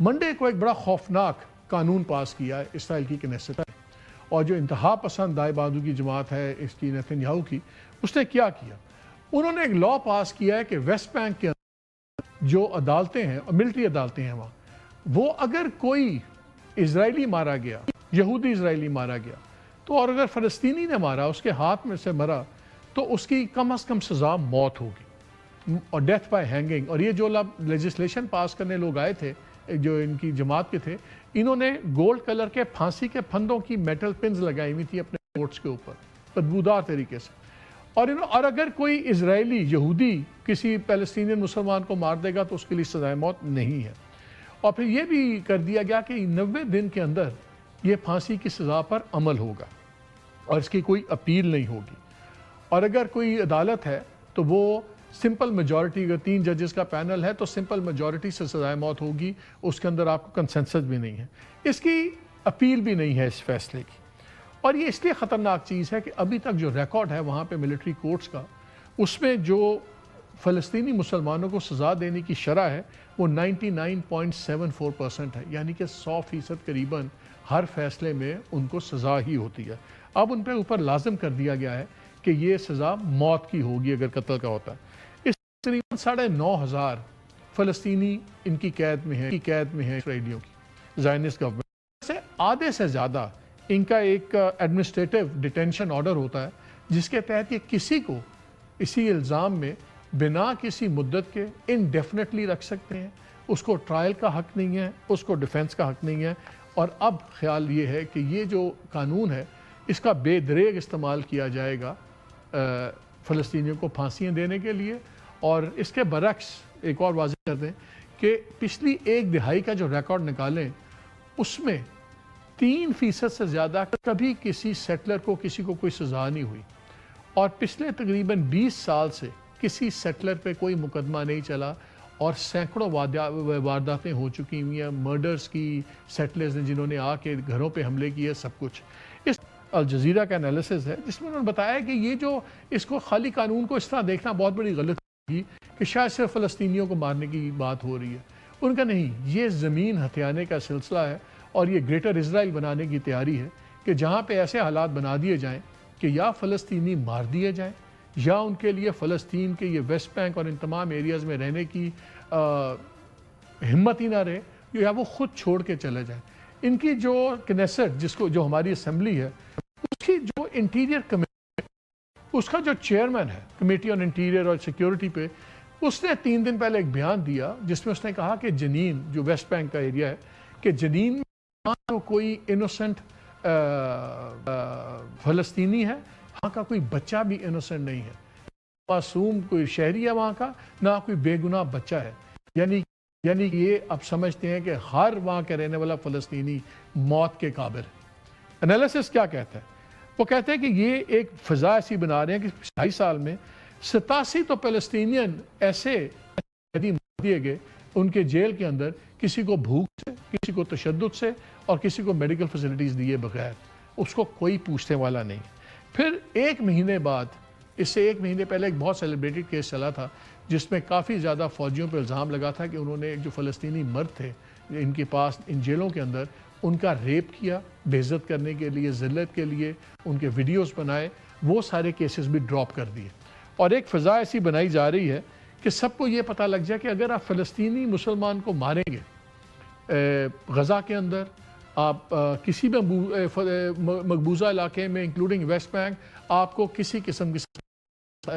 Monday کو ایک بڑا خوفناک قانون پاس کیا ہے اسرائیل کی کنیسٹ نے، اور جو انتہا پسند دائیں بازو کی جماعت ہے اس کی نیتن یاہو کی، اس نے کیا کیا؟ انہوں نے ایک لا پاس کیا ہے کہ ویسٹ بینک کے اندر جو عدالتیں ہیں اور ملٹری عدالتیں ہیں وہاں، وہ اگر کوئی اسرائیلی مارا گیا، یہودی اسرائیلی مارا گیا تو، اور اگر فلسطینی نے مارا، اس کے ہاتھ میں سے مرا، تو اس کی کم از کم سزا موت ہوگی اور ڈیتھ بائی ہینگنگ۔ اور یہ جو لیجسلیشن پاس کرنے لوگ آئے تھے جو ان کی جماعت کے تھے، انہوں نے گولڈ کلر کے پھانسی کے پھندوں کی میٹل پنز لگائی ہوئی تھی اپنے کوٹس کے اوپر بدبودار طریقے سے، اور اگر کوئی اسرائیلی یہودی کسی پیلسٹینین مسلمان کو مار دے گا تو اس کے لیے سزائے موت نہیں ہے۔ اور پھر یہ بھی کر دیا گیا کہ 90 دن کے اندر یہ پھانسی کی سزا پر عمل ہوگا اور اس کی کوئی اپیل نہیں ہوگی، اور اگر کوئی عدالت ہے تو وہ سمپل میجورٹی، اگر 3 ججز کا پینل ہے تو سمپل میجورٹی سے سزائے موت ہوگی، اس کے اندر آپ کو کنسنسس بھی نہیں ہے، اس کی اپیل بھی نہیں ہے اس فیصلے کی۔ اور یہ اس لیے خطرناک چیز ہے کہ ابھی تک جو ریکارڈ ہے وہاں پہ ملٹری کورٹس کا، اس میں جو فلسطینی مسلمانوں کو سزا دینے کی شرح ہے وہ 99.74% ہے، یعنی کہ 100% قریباً ہر فیصلے میں ان کو سزا ہی ہوتی ہے۔ اب ان پہ اوپر لازم کر دیا گیا ہے کہ یہ سزا موت کی ہوگی اگر قتل کا ہوتا ہے۔ اس تقریباً 9,500 فلسطینی ان کی قید میں ہیں اسرائیلیوں کی زائنسٹ گورنمنٹ سے۔ آدھے سے زیادہ ان کا ایک ایڈمنسٹریٹو ڈیٹینشن آرڈر ہوتا ہے جس کے تحت یہ کسی کو اسی الزام میں بنا کسی مدت کے انڈیفینیٹلی رکھ سکتے ہیں، اس کو ٹرائل کا حق نہیں ہے، اس کو ڈیفنس کا حق نہیں ہے۔ اور اب خیال یہ ہے کہ یہ جو قانون ہے اس کا بے دریغ استعمال کیا جائے گا فلسطینیوں کو پھانسیاں دینے کے لیے۔ اور اس کے برعکس ایک اور واضح کر دیں کہ پچھلی 1 دہائی کا جو ریکارڈ نکالیں اس میں 3% سے زیادہ کبھی کسی سیٹلر کو کسی کو کوئی سزا نہیں ہوئی، اور پچھلے تقریباً 20 سال سے کسی سیٹلر پہ کوئی مقدمہ نہیں چلا، اور سینکڑوں وارداتیں ہو چکی ہوئی ہیں، مرڈرز کی، سیٹلرز نے جنہوں نے آ کے گھروں پہ حملے کیے، سب کچھ۔ اس الجزیرہ کا انالیسز ہے جس میں انہوں نے بتایا کہ یہ جو اس کو خالی قانون کو اس طرح دیکھنا بہت بڑی غلط ہوگی کہ شاید صرف فلسطینیوں کو مارنے کی بات ہو رہی ہے۔ ان کا نہیں، یہ زمین ہتھیانے کا سلسلہ ہے، اور یہ گریٹر اسرائیل بنانے کی تیاری ہے کہ جہاں پہ ایسے حالات بنا دیے جائیں کہ یا فلسطینی مار دیے جائیں، یا ان کے لیے فلسطین کے یہ ویسٹ بینک اور ان تمام ایریاز میں رہنے کی ہمت ہی نہ رہے، یا وہ خود چھوڑ کے چلے جائیں۔ ان کی جو کنیسٹ جو ہماری اسمبلی ہے، اس کی جو انٹیریئر کمیٹی، اس کا جو چیئرمین ہے کمیٹی آن انٹیریئر اور سیکیورٹی پہ، اس نے 3 دن پہلے ایک بیان دیا جس میں اس نے کہا کہ جنین جو ویسٹ بینک کا ایریا ہے، کہ جنین میں تو کوئی انوسنٹ فلسطینی ہے، وہاں کا کوئی بچہ بھی انوسنٹ نہیں ہے، معصوم کوئی شہری ہے وہاں کا، نہ کوئی بے گناہ بچہ ہے۔ یعنی یہ اب سمجھتے ہیں کہ ہر وہاں کے رہنے والا فلسطینی موت کے قابل ہے۔ انالیسس کیا کہتا ہے؟ وہ کہتے ہیں کہ یہ ایک فضا ایسی بنا رہے ہیں کہ 2.5 سال میں 87 تو فلسطینین ایسے مار دیے گئے ان کے جیل کے اندر، کسی کو بھوک سے، کسی کو تشدد سے، اور کسی کو میڈیکل فیسلٹیز دیے بغیر، اس کو کوئی پوچھنے والا نہیں۔ پھر 1 مہینے بعد، اس سے 1 مہینے پہلے ایک بہت سیلیبریٹڈ کیس چلا تھا جس میں کافی زیادہ فوجیوں پہ الزام لگا تھا کہ انہوں نے جو فلسطینی مرد تھے ان کے پاس ان جیلوں کے اندر، ان کا ریپ کیا بے عزت کرنے کے لیے، ذلت کے لیے، ان کے ویڈیوز بنائے، وہ سارے کیسز بھی ڈراپ کر دیے۔ اور ایک فضا ایسی بنائی جا رہی ہے کہ سب کو یہ پتہ لگ جائے کہ اگر آپ فلسطینی مسلمان کو ماریں گے غزہ کے اندر، آپ کسی بھی مقبوضہ علاقے میں انکلوڈنگ ویسٹ بینک، آپ کو کسی قسم کی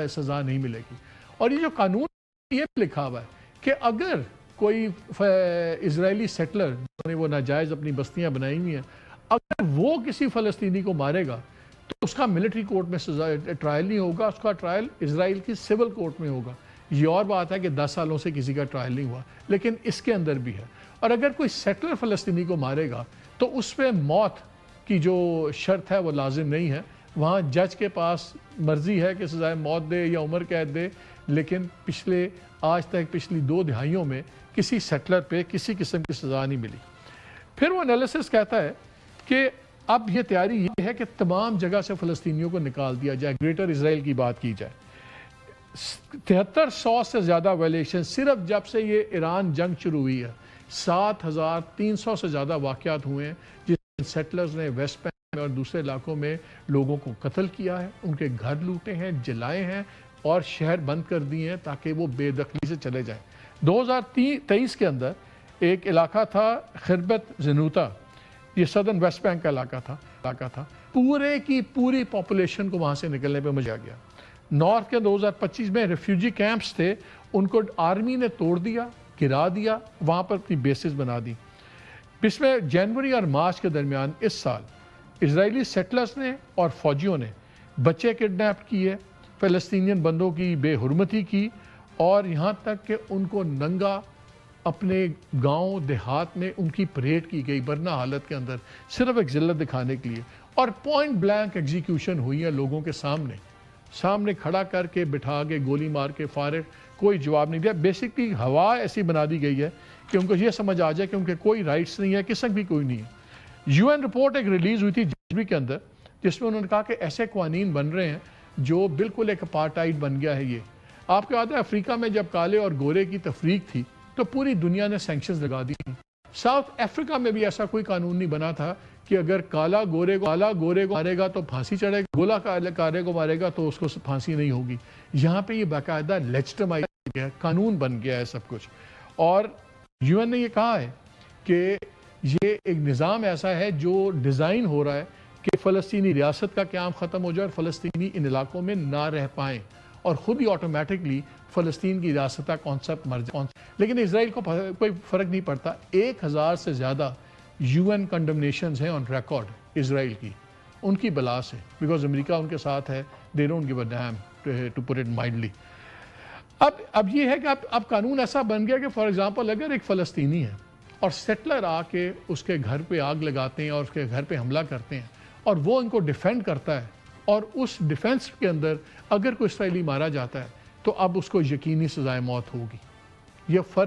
سزا نہیں ملے گی۔ اور یہ جو قانون یہ لکھا ہوا ہے کہ اگر کوئی اسرائیلی سیٹلر جنہوں نے وہ ناجائز اپنی بستیاں بنائی ہوئی ہیں، اگر وہ کسی فلسطینی کو مارے گا تو اس کا ملٹری کورٹ میں ٹرائل نہیں ہوگا، اس کا ٹرائل اسرائیل کی سول کورٹ میں ہوگا۔ یہ اور بات ہے کہ 10 سالوں سے کسی کا ٹرائل نہیں ہوا، لیکن اس کے اندر بھی ہے۔ اور اگر کوئی سیٹلر فلسطینی کو مارے گا تو اس پہ موت کی جو شرط ہے وہ لازم نہیں ہے، وہاں جج کے پاس مرضی ہے کہ سزائے موت دے یا عمر قید دے، لیکن آج تک پچھلی 2 دہائیوں میں کسی سیٹلر پہ کسی قسم کی سزا نہیں ملی۔ پھر وہ انالیسس کہتا ہے کہ اب یہ تیاری یہ ہے کہ تمام جگہ سے فلسطینیوں کو نکال دیا جائے، گریٹر اسرائیل کی بات کی جائے۔ 7300 سے زیادہ وائلیشن صرف جب سے یہ ایران جنگ شروع ہوئی ہے، 7300 سے زیادہ واقعات ہوئے ہیں جس میں سیٹلرز نے ویسٹ بینک میں اور دوسرے علاقوں میں لوگوں کو قتل کیا ہے، ان کے گھر لوٹے ہیں، جلائے ہیں اور شہر بند کر دیے ہیں تاکہ وہ بے دخلی سے چلے جائیں۔ 2023 کے اندر ایک علاقہ تھا خربت زنوتا، یہ سدرن ویسٹ بینک کا علاقہ تھا، پورے کی پوری پاپولیشن کو وہاں سے نکلنے پہ مجبور کیا گیا۔ نارتھ کے 2025 میں ریفیوجی کیمپس تھے، ان کو آرمی نے توڑ دیا، گرا دیا، وہاں پر اپنی بیسز بنا دی۔ اس میں جنوری اور مارچ کے درمیان اس سال اسرائیلی سیٹلرز نے اور فوجیوں نے بچے کڈنیپ کیے، فلسطینین بندوں کی بے حرمتی کی اور یہاں تک کہ ان کو ننگا اپنے گاؤں دیہات میں ان کی پریڈ کی گئی برنا حالت کے اندر، صرف ایک ذلت دکھانے کے لیے، اور پوائنٹ بلینک ایگزیکیوشن ہوئی ہے لوگوں کے سامنے کھڑا کر کے بٹھا کے گولی مار کے فارغ، کوئی جواب نہیں دیا۔ بیسکلی ہوا ایسی بنا دی گئی ہے کہ ان کو یہ سمجھ آ جائے کہ ان کے کوئی رائٹس نہیں ہے، قسم بھی کوئی نہیں ہے۔ یو این رپورٹ ایک ریلیز ہوئی تھی جنوری کے اندر جس میں انہوں نے کہا کہ ایسے قوانین بن رہے ہیں جو بالکل ایک اپارٹائڈ بن گیا ہے۔ یہ آپ کو یاد ہے افریقہ میں جب کالے اور گورے کی تفریق تھی تو پوری دنیا نے سینکشنز لگا دی تھی۔ ساؤتھ افریقہ میں بھی ایسا کوئی قانون نہیں بنا تھا کہ اگر کالا گورے کو مارے گا تو پھانسی چڑھے گا، گولا کالے کو مارے گا تو اس کو پھانسی نہیں ہوگی۔ یہاں پہ یہ باقاعدہ لیجٹمائز گیا ہے، قانون بن گیا ہے سب کچھ۔ اور یو این نے یہ کہا ہے کہ یہ ایک نظام ایسا ہے جو ڈیزائن ہو رہا ہے کہ فلسطینی ریاست کا قیام ختم ہو جائے اور فلسطینی ان علاقوں میں نہ رہ پائیں اور خود ہی آٹومیٹکلی فلسطین کی ریاست کا کانسیپٹ مر جائے۔ لیکن اسرائیل کو کوئی فرق نہیں پڑتا۔ 1000 سے زیادہ یو این کنڈمنیشنز ہیں آن ریکارڈ اسرائیل کی، ان کی بلا سے، بیکاز امریکہ ان کے ساتھ ہے، they don't give a damn to put it mildly۔ اب یہ ہے کہ اب قانون ایسا بن گیا کہ فار ایگزامپل اگر ایک فلسطینی ہے اور سیٹلر آ کے اس کے گھر پہ آگ لگاتے ہیں اور اس کے گھر پہ حملہ کرتے ہیں اور وہ ان کو ڈیفینڈ کرتا ہے اور اس ڈیفینس کے اندر اگر کوئی اسرائیلی مارا جاتا ہے تو اب اس کو یقینی سزائے موت ہوگی۔ یہ فرق